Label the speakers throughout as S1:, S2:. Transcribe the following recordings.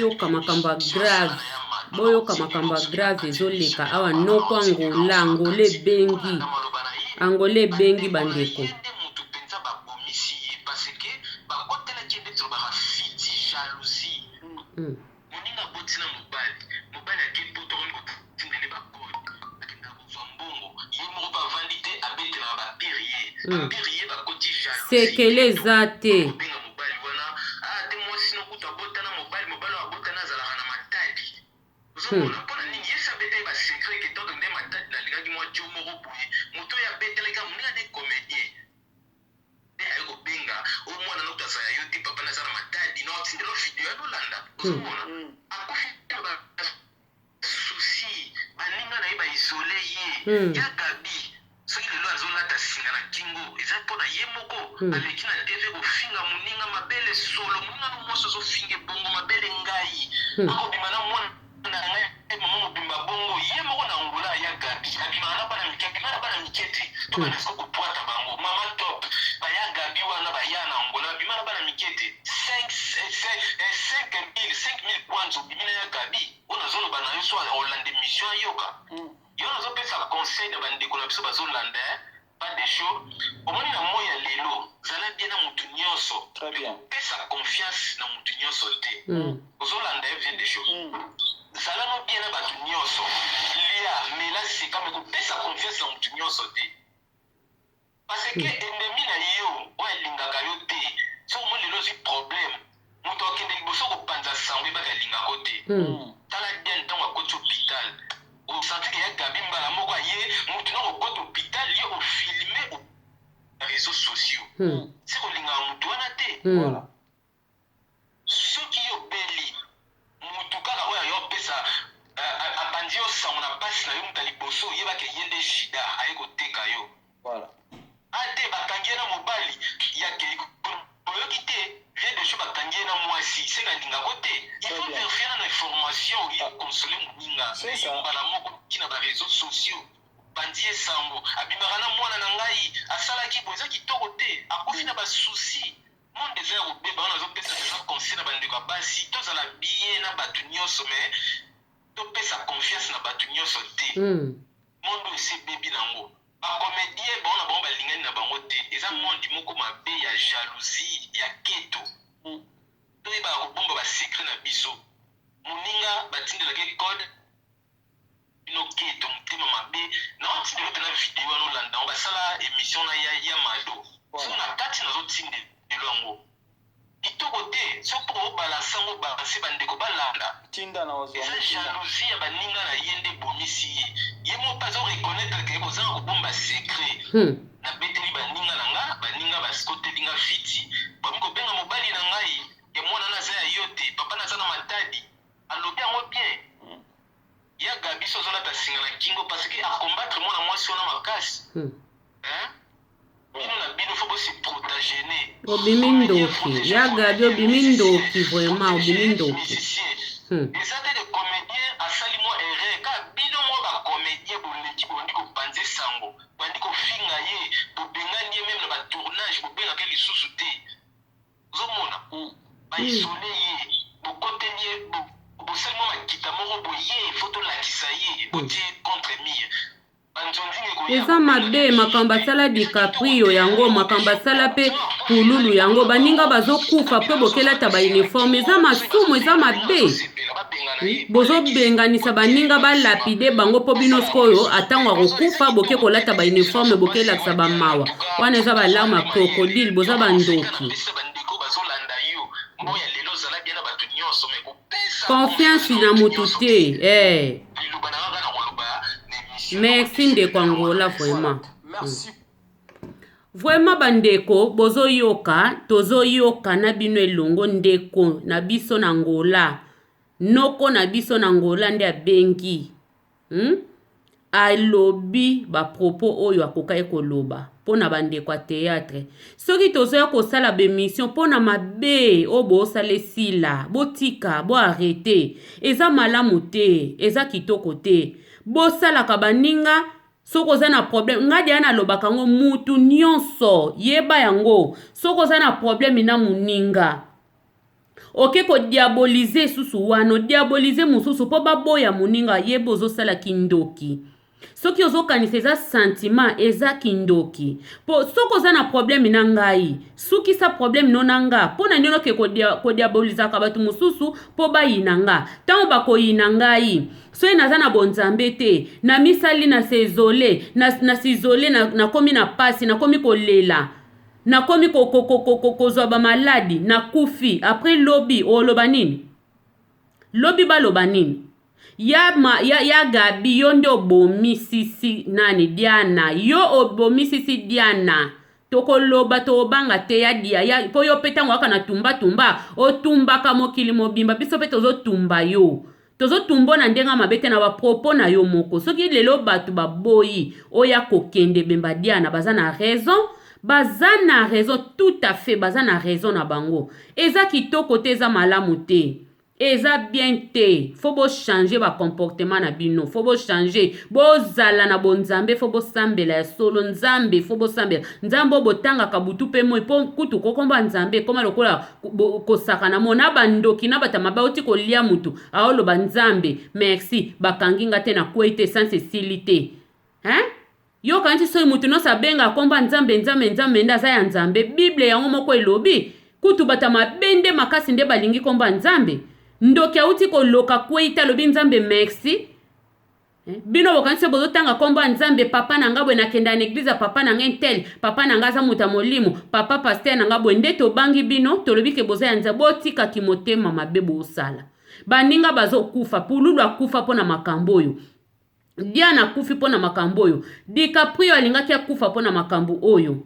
S1: yoka makambo grave boyoka makambo grave ezoleka awa noko Angola ebengi bandeko sekele eza te obimindoki yagabi obimindoki vraiment obimindoki eza mabe makambo asala DiCaprio yango makambo asala pe pululu yango baninga bazokufa pe bokelata ba uniforme eza masumu eza mabe bozobenganisa baninga balapide bango po bino sikoyo atango akokufa boke kolata ba uniforme bokelakisa bamawa wana eza balarme ya crocodile boza bandoki confiance na mutu te merci ndeko Angola vraiment vraiment bandeko bozoyoka tozoyoka na bino elongo ndeko na biso na Angola noko na biso na Angola nde abengi alobi ba propos oyo akoka ekoloba pona bandeko a théâtre soki tozoya kosala bemission pona mabe o bosala esila botika bo arrêter eza malamu te eza kitoko te bosalaka baninga soko oza na problème ngadi ana lobaka ngo mutu nyonso yeba yango soko oza na problème na muninga oke ko diaboliser susu wano diaboliser mususu po baboya muninga yebo ozosala kindoki soki ozokanisa eza sentiment eza kindoki po soki oza na problème na ngai sukisa problème no na nga mpo na nini oke kodiabolizaka bato mosusu mpo bayina nga ntango bakoyina ngai soki naza na bonzambe te na misali na se izole na s'izole nakomi na pasi nakomi kolela nakomi kozwa bamaladi nakufi après lobi oloba nini lobi baloba nini ya Gabi yo nde obomisisi nani Diana yo obomisisi Diana tokoloba tobanga te ya dia po yo petango aka na tumba otumbaka mokili mobimba biso pe tozotumba yo tozotumbo na ndenga mabete na bapropo na yo moko soki lelo batu baboyi oya kokende bemba Diana baza na raison tout à fait baza na raison na bango eza kitoko te eza malamu te eza bien te faut bo changer ba comportement na bino faut bo changer bozala na bonzambe faut bo sambela ya solo nzambe faut bo sambela nzambo botanga kabutu pe mo po kutu kokomba nzambe koma lokola kosaka na mona bandoki na batama bauti kolia mutu aolo banzambe merci bakanginga te na kwete sans cécilité yo kanti so mutu no sabenga komba nzambe ndaza ya nzambe bible yango moko elobi kutu batama bende makasi nde balingi komba nzambe ndoki auti koloka kweita lobi nzambe merci bino bokanisi bozotanga komba nzambe papa na ngabwe nakenda na eglize papa na ngentel papa na ngaza muta molimo papa pasteur na ngabwe nde tobangi bino tolobi ke boza ya nzambe botika kimotema mabe bosala baninga bazokufa pululu akufa pona makambo oyo Diana kufi pona makambo oyo DiCaprio alingaki akufa pona makambo oyo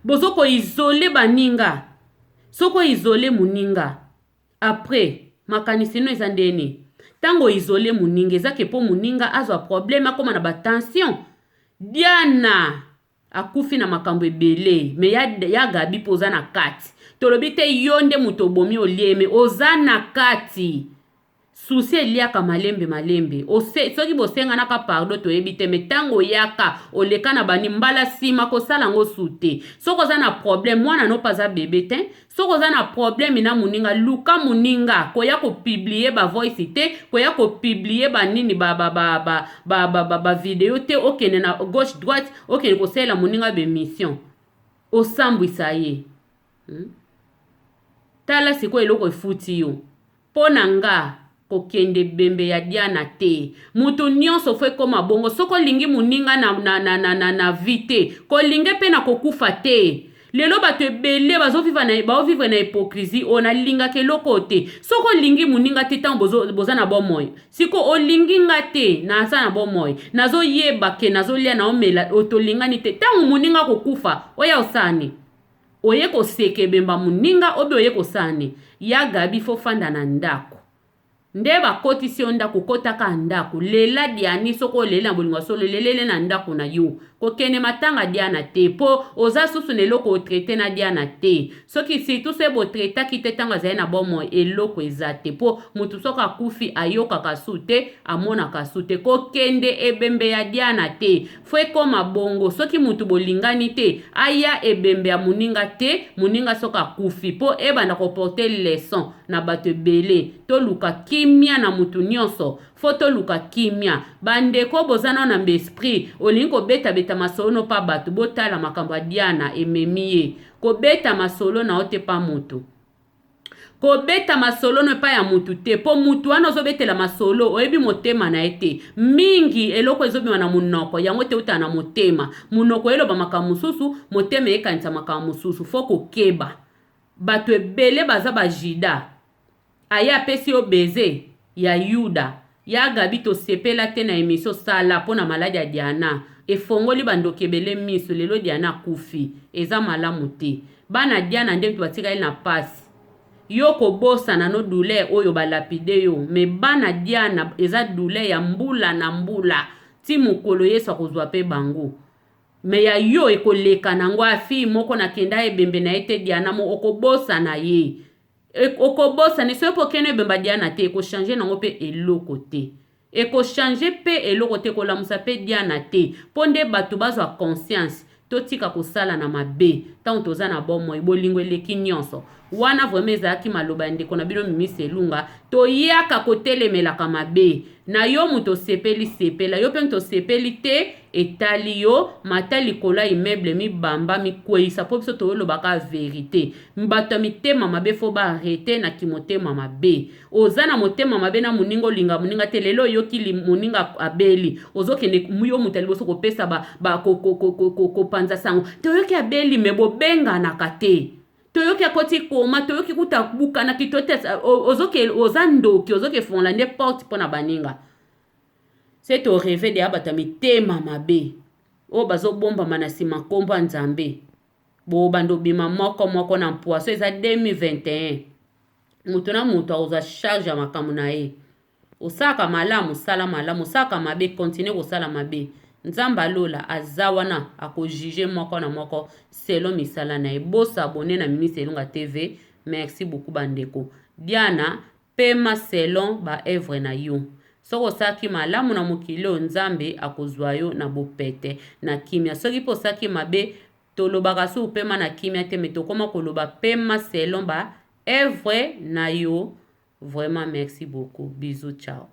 S1: bozoko isole baninga soko isole muninga après makanisi no eza ndeni tango isole muninga ezake po muninga azwa problème akoma na batension Diana akufi na makambo ebele me ya Gabi poza na kati tolobi te yonde muto bomi olieme oza na kati susi eliaka malembe soki bosenga naka pardon to ebite metango yaka oleka na bani mbala sima kosala ngo sute soko za na problème mwana no paza bébé te soko za na problème na muninga luka muninga koya ko publier ba voice te koya ko publier ba nini ba vidéo te okene na gauche droite okene ko sela muninga be mission osambwisa ye tala siko eloko efuti yo pona nga kokende bembe ya Diana te mutu nyonso fwe koma bongo soko lingi muninga na vite ko linge pe na kokufa te lelo bato ebele bazovivre na hypocrisie ona linga ke loko te soko lingi muninga te tango boza na bomoy siko olingi nga te na asa na bomoy nazo yeba ke nazo lia na omela otolingani te tango muninga kokufa oya osani oye ko seke bemba muninga obe oye ko sani ya Gabi fo fanda na ndako nde bakotisi yo ndako kotaka ndako lela Diani soko lela bolingo solo lelele na ndako na yo kokene matanga Diana te po oza susu neloko otraite na Diana te soki surtout se bo traita kite tanga zaye na bomo eloko ezate po mutu soka akufi ayoka kasute amona kasute kokende ebembe ya Diana te fwe koma bongo soki mutu bolingani te aya ebembe ya muninga te muninga soka akufi po ebanda ko porter leçon na bato bele to luka kimia na mutu nyonso foto luka kimia bandeko bozana na mbesprit olingi kobeta beta masolo no pa bato botala makambo ya Diana ememiye kobeta masolo na ote pa mutu kobeta masolo no pa ya mutu te po mutu wana ozobetela masolo oyebi motema na ete mingi eloko ezobima na munoko yango te uta na motema munoko eloba makambo mususu motema ekanisa makambo mususu foko keba bato ebele baza bajida aya pesi yo beze ya Yuda ya Gabi to sepela te na emission sala pona maladi ya Diana efongoli bandokebele miso lelo Diana kufi eza malamu te bana Diana nde tubatika na pasi yo kobosa na no douleur oyo balapide yo me bana Diana eza douleur ya mbula na mbula ti mukolo Yesu akozwa pe bango me ya yo ekoleka nango afi moko na kenda ebembe na ete Diana mo okobosa na ye okobosa ni sopo kene bemba Diana te eko changer nango pe eloko te eko changer pe eloko te kolamusa pe Diana te ponde bato bazwa conscience totika kosala na mabe ntango toza na bomoi bolingo eleki nyonso wana vraimen ezalaki maloba ndeko na bino Mimi Selunga toyaka kotelemelaka mabe na yo moto osepeli sepela yo mpe moto osepeli te etali yo mata likolo ya immeuble mibamba mikweyisa mpo biso toyolobaka verite bato ya mitema mabe fo baarete na kimotema mabe oza na motema mabe na moninga olinga moninga te lelo oyoki moninga abeli ozokende yo moto ya liboso kopesa kopanza sango toyoki abeli me bobenganaka te toyoki akoti koma toyoki kuta bukana kitote oza ndoki ozoke fonla nde porte mpo na baninga se to rêve de abata mitema mabe o bazobombama na nsima nkombo ya Nzambe bo bando bima moko na mpoaso eza 2021 moto na moto akozwa charge ya makambo na ye osaka malamu sala malamu osaka mabe continue kosala mabe Nzambe alola aza wana akojuge moko na moko selon misala na ye bosa abone na Mimi Selunga TV merci beaucoup bandeko Diana pema selon ba œuvre na yo soki osaki malamu na mokili Nzambe akozwa yo na bopete na kimia soki mpo osaki mabe tolobaka so pema na kimia te me tokoma koloba pema selon ba œuvre na yo vraiment merci beaucoup bisous ciao